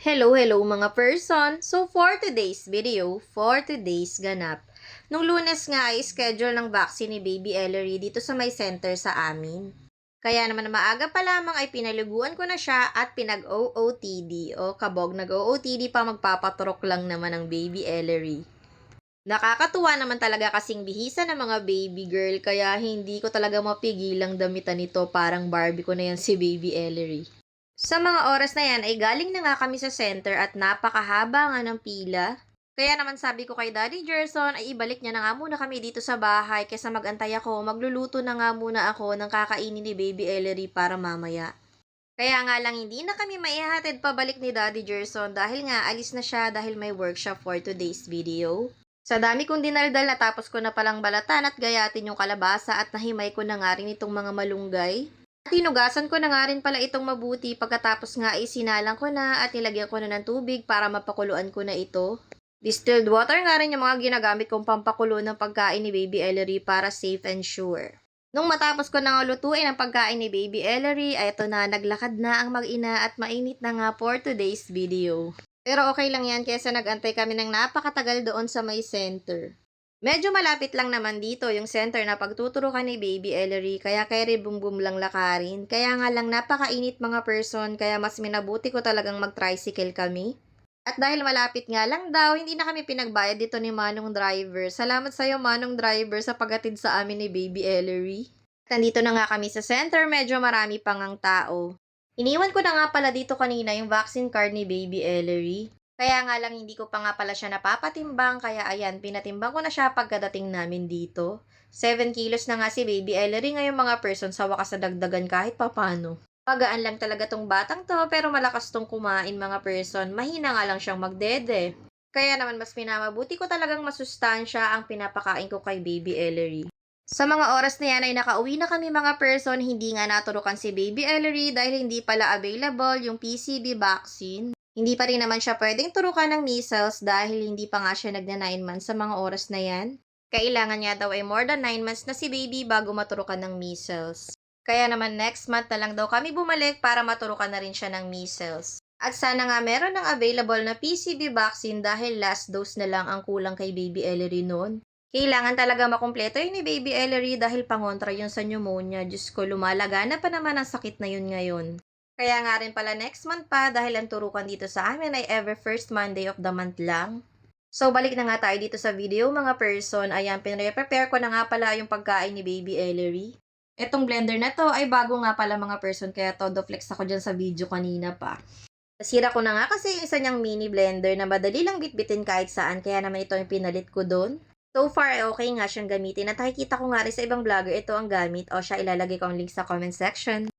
Hello mga person! So for today's video, for today's ganap, nung Lunes nga ay schedule ng vaccine ni Baby Ellery dito sa may center sa amin. Kaya naman na maaga pa lamang ay pinaliguan ko na siya at pinag-OOTD o kabog nag-OOTD pa magpapaturok lang naman ng Baby Ellery. Nakakatuwa naman talaga kasing bihisa ng mga baby girl kaya hindi ko talaga mapigilang damitan nito, parang Barbie ko na yan si Baby Ellery. Sa mga oras na yan ay galing na nga kami sa center at napakahaba nga ng pila. Kaya naman sabi ko kay Daddy Gerson ay ibalik niya na nga muna kami dito sa bahay kaysa magantay ako, magluluto na nga muna ako ng kakainin ni Baby Ellery para mamaya. Kaya nga lang hindi na kami maihatid pabalik ni Daddy Gerson dahil nga alis na siya dahil may workshop for today's video. Sa dami kong dinaldal natapos ko na palang balatan at gayatin yung kalabasa at nahimay ko na nga rin itong mga malunggay. Tinugasan ko na nga rin pala itong mabuti pagkatapos nga isinalang ko na at nilagyan ko na ng tubig para mapakuluan ko na ito. Distilled water nga rin yung mga ginagamit kong pampakulo ng pagkain ni Baby Ellery para safe and sure. Nung matapos ko na nga lutuin ang pagkain ni Baby Ellery ay ito na, naglakad na ang mag-ina at mainit na nga for today's video. Pero okay lang yan kaysa nag-antay kami ng napakatagal doon sa may center. Medyo malapit lang naman dito yung center na pagtuturukan ni Baby Ellery kaya kay bum lang lakarin. Kaya nga lang napakainit mga person kaya mas minabuti ko talagang mag-tricycle kami. At dahil malapit nga lang daw, hindi na kami pinagbayad dito ni Manong Driver. Salamat sa'yo Manong Driver sa paghatid sa amin ni Baby Ellery. Nandito na nga kami sa center, medyo marami pang ang tao. Iniwan ko na nga pala dito kanina yung vaccine card ni Baby Ellery. Kaya nga lang hindi ko pa nga pala siya napapatimbang kaya ayan, pinatimbang ko na siya pagkadating namin dito. 7 kilos na nga si Baby Ellery ngayong mga person, sa wakas na dagdagan kahit papano. Pagaan lang talaga tong batang to pero malakas tong kumain mga person, mahina nga lang siyang magdede. Kaya naman mas pinamabuti ko talagang masustansya ang pinapakain ko kay Baby Ellery. Sa mga oras na yan ay nakauwi na kami mga person, hindi nga naturukan si Baby Ellery dahil hindi pala available yung PCV vaccine. Hindi pa rin naman siya pwedeng turukan ng measles dahil hindi pa nga siya nagna 9 months sa mga oras na yan. Kailangan niya daw ay more than 9 months na si baby bago maturukan ng measles. Kaya naman next month na lang daw kami bumalik para maturukan na rin siya ng measles. At sana nga meron ng available na PCV vaccine dahil last dose na lang ang kulang kay Baby Ellery noon. Kailangan talaga makumpleto yun ni Baby Ellery dahil pangontra yun sa pneumonia. Diyos ko, lumalagana pa naman ang sakit na yun ngayon. Kaya nga rin pala next month pa dahil ang turukan dito sa amin ay every first Monday of the month lang. So balik na nga tayo dito sa video mga person. Ayan, pinre-prepare ko na nga pala yung pagkain ni Baby Ellery. Etong blender na to ay bago nga pala mga person kaya todo flex ako dyan sa video kanina pa. Nasira ko na nga kasi yung isa niyang mini blender na madali lang bitbitin kahit saan kaya naman ito yung pinalit ko doon. So far, okay nga siyang gamitin at nakikita ko nga rin sa ibang vlogger ito ang gamit o siya, ilalagay ko ang link sa comment section.